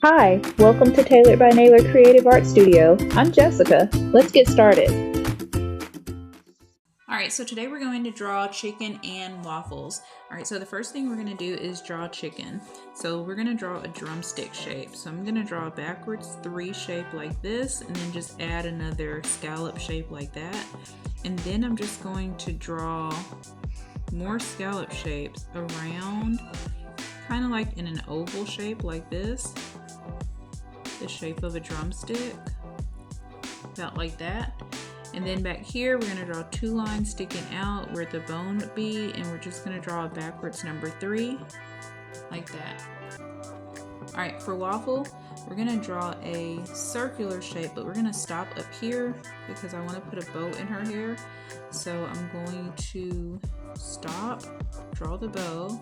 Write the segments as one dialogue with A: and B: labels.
A: Hi, welcome to Tailored by Naylor Creative Art Studio. I'm Jessica. Let's get started.
B: Alright, so today we're going to draw chicken and waffles. Alright, so the first thing we're going to do is draw chicken. So we're going to draw a drumstick shape. So I'm going to draw a backwards 3 shape like this, and then just add another scallop shape like that. And then I'm just going to draw more scallop shapes around, kind of like in an oval shape like this. The shape of a drumstick, about like that. And then back here we're going to draw 2 lines sticking out where the bone would be, and we're just going to draw a backwards number 3 like that. Alright, for waffle we're going to draw a circular shape, but we're going to stop up here because I want to put a bow in her hair. So I'm going to stop, draw the bow,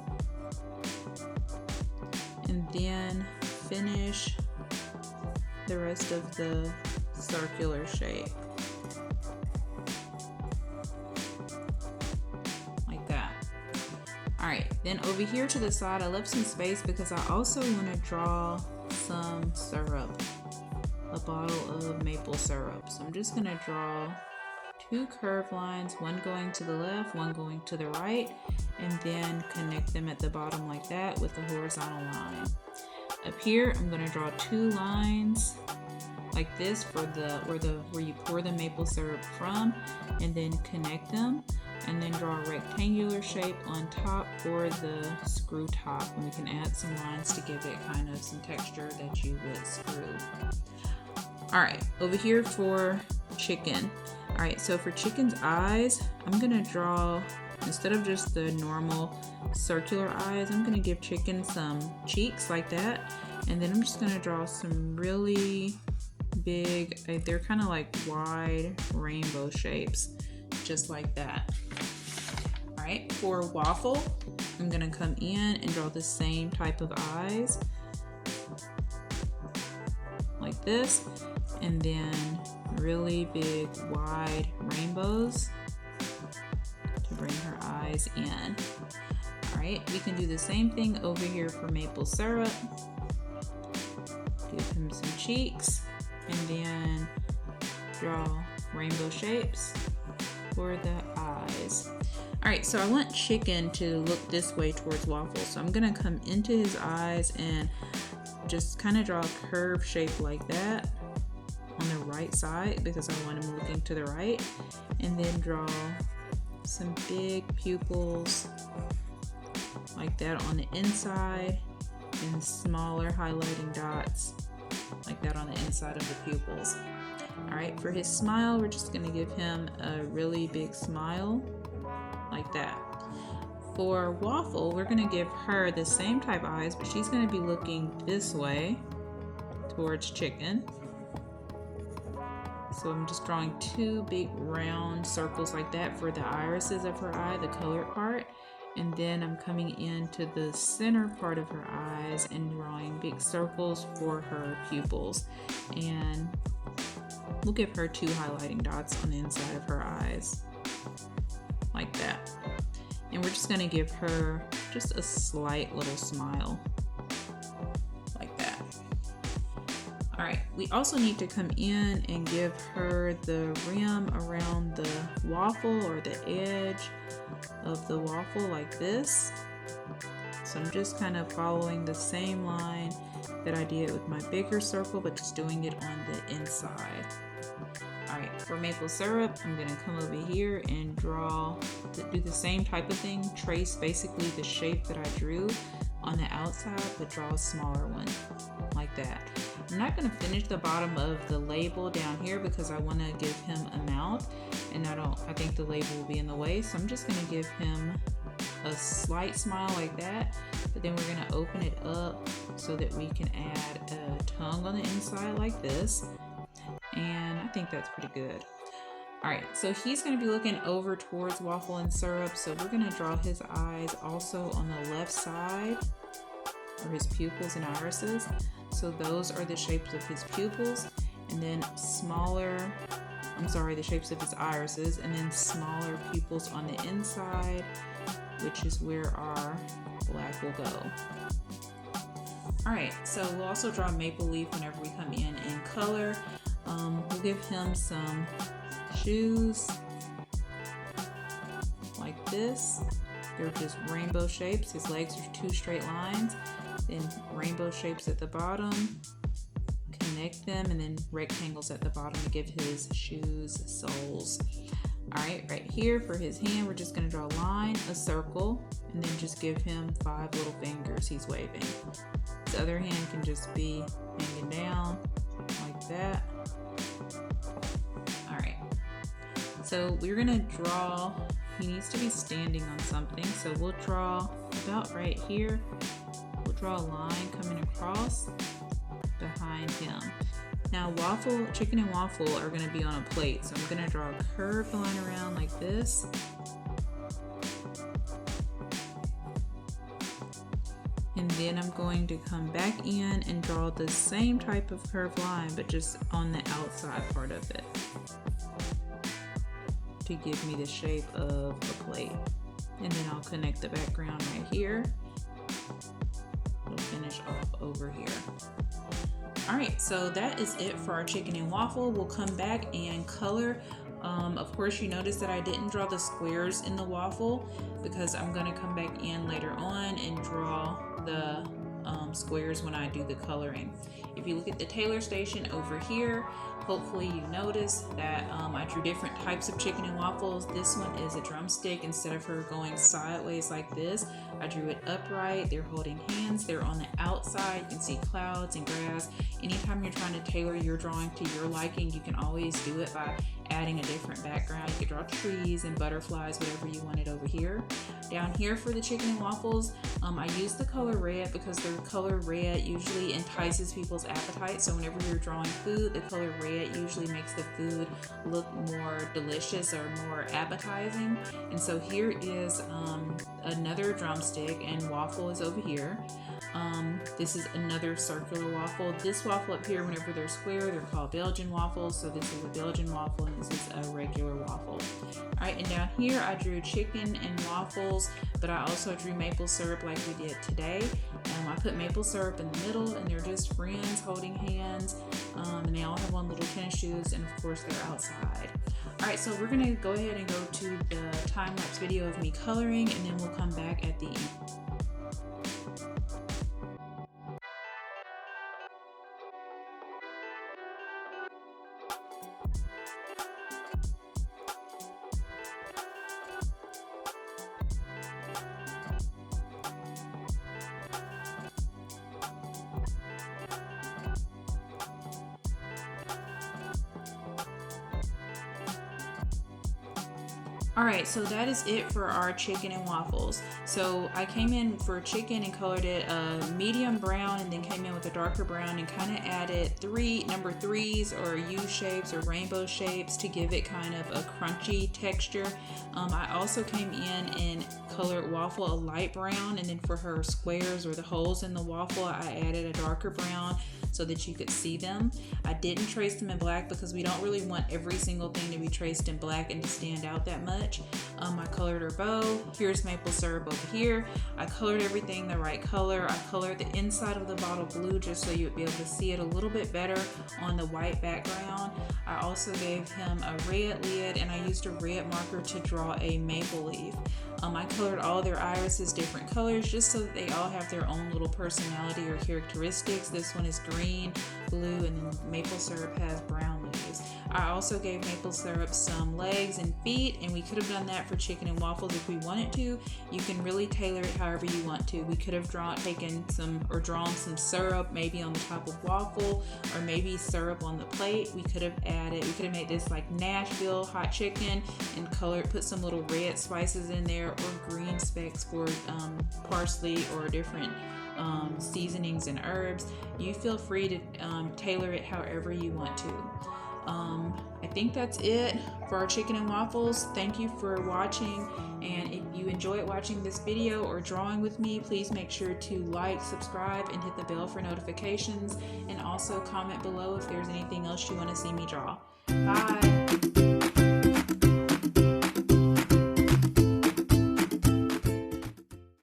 B: and then finish the rest of the circular shape like that. Alright, then over here to the side I left some space because I also want to draw some syrup, a bottle of maple syrup. So I'm just going to draw 2 curved lines, one going to the left, one going to the right, and then connect them at the bottom like that with a horizontal line. Up here I'm going to draw 2 lines like this for where you pour the maple syrup from, and then connect them, and then draw a rectangular shape on top for the screw top, and we can add some lines to give it kind of some texture that you would screw. Alright, over here for chicken. Alright, so for chicken's eyes, I'm gonna draw, instead of just the normal circular eyes, I'm gonna give chicken some cheeks like that, and then I'm just gonna draw some really big, they're kind of like wide rainbow shapes, just like that. Alright, for waffle, I'm gonna come in and draw the same type of eyes like this, and then really big wide rainbows to bring her eyes in. Alright, we can do the same thing over here for maple syrup. Give him some cheeks, and then draw rainbow shapes for the eyes. Alright, so I want chicken to look this way towards waffle, so I'm gonna come into his eyes and just kind of draw a curved shape like that on the right side because I want him looking to the right, and then draw some big pupils like that on the inside, and smaller highlighting dots like that on the inside of the pupils. Alright, for his smile, we're just going to give him a really big smile like that. For waffle, we're going to give her the same type eyes, but she's going to be looking this way towards chicken. So I'm just drawing 2 big round circles like that for the irises of her eye, the colored part. And then I'm coming into the center part of her eyes and drawing big circles for her pupils. And we'll give her 2 highlighting dots on the inside of her eyes, like that. And we're just going to give her just a slight little smile, like that. Alright, we also need to come in and give her the rim around the waffle, or the edge of the waffle like this. So I'm just kind of following the same line that I did with my bigger circle, but just doing it on the inside. Alright, for maple syrup, I'm going to come over here and do the same type of thing, trace basically the shape that I drew on the outside, but draw a smaller one like that. I'm not going to finish the bottom of the label down here because I want to give him a mouth, and I think the label will be in the way, so I'm just going to give him a slight smile like that, but then we're going to open it up so that we can add a tongue on the inside like this, and I think that's pretty good. Alright, so he's going to be looking over towards waffle and syrup, so we're going to draw his eyes also on the left side, or his pupils and irises. So those are the shapes of his pupils, and then the shapes of his irises, and then smaller pupils on the inside, which is where our black will go. Alright, so we'll also draw a maple leaf whenever we come in color. We'll give him some shoes like this. They're just rainbow shapes. His legs are 2 straight lines, then rainbow shapes at the bottom, connect them, and then rectangles at the bottom to give his shoes soles. Alright, right here for his hand, we're just going to draw a line, a circle, and then just give him 5 little fingers he's waving. His other hand can just be hanging down like that. Alright, so we're going to draw, he needs to be standing on something, so we'll draw about right here. We'll draw a line coming across behind him. Now Waffle, Chicken and Waffle are going to be on a plate, so I'm going to draw a curved line around like this. And then I'm going to come back in and draw the same type of curved line, but just on the outside part of it, to give me the shape of a plate. And then I'll connect the background right here. We'll finish off over here. Alright, so that is it for our chicken and waffle. We'll come back and color. Of course, you notice that I didn't draw the squares in the waffle because I'm going to come back in later on and draw the squares when I do the coloring. If you look at the Taylor station over here, hopefully you notice that I drew different types of chicken and waffles. This one is a drumstick. Instead of her going sideways like this, I drew it upright. They're holding hands. They're on the outside. You can see clouds and grass. Anytime you're trying to tailor your drawing to your liking, you can always do it by adding a different background. You can draw trees and butterflies, whatever you wanted over here. Down here for the chicken and waffles, I use the color red because the color red usually entices people's appetite. So whenever you're drawing food, the color red usually makes the food look more delicious or more appetizing. And so here is another drumstick, and waffle is over here. This is another circular waffle. This waffle up here, whenever they're square, they're called Belgian waffles. So this is a Belgian waffle and this is a regular waffle. Alright, and down here I drew chicken and waffles, but I also drew maple syrup like we did today. I put maple syrup in the middle, and they're just friends holding hands, and they all have on little tennis shoes, and of course they're outside. Alright, so we're going to go ahead and go to the time-lapse video of me coloring, and then we'll come back at the end. Alright, so that is it for our chicken and waffles. So I came in for chicken and colored it a medium brown, and then came in with a darker brown and kind of added number threes or U shapes or rainbow shapes to give it kind of a crunchy texture. I also came in and colored waffle a light brown, and then for her squares or the holes in the waffle, I added a darker brown so that you could see them. I didn't trace them in black because we don't really want every single thing to be traced in black and to stand out that much. I colored her bow. Here's maple syrup over here. I colored everything the right color. I colored the inside of the bottle blue just so you would be able to see it a little bit better on the white background. I also gave him a red lid, and I used a red marker to draw a maple leaf. I colored all their irises different colors just so that they all have their own little personality or characteristics. This one is green, blue, and then maple syrup has brown leaves. I also gave maple syrup some legs and feet, and we could have done that for chicken and waffles if we wanted to. You can really tailor it however you want to. We could have drawn some syrup maybe on the top of waffle, or maybe syrup on the plate. We could have made this like Nashville hot chicken and put some little red spices in there, or green specks for parsley or different seasonings and herbs. You feel free to tailor it however you want to. I think that's it for our chicken and waffles. Thank you for watching, and if you enjoyed watching this video or drawing with me, please make sure to like, subscribe, and hit the bell for notifications, and also comment below if there's anything else you want to see me draw. Bye!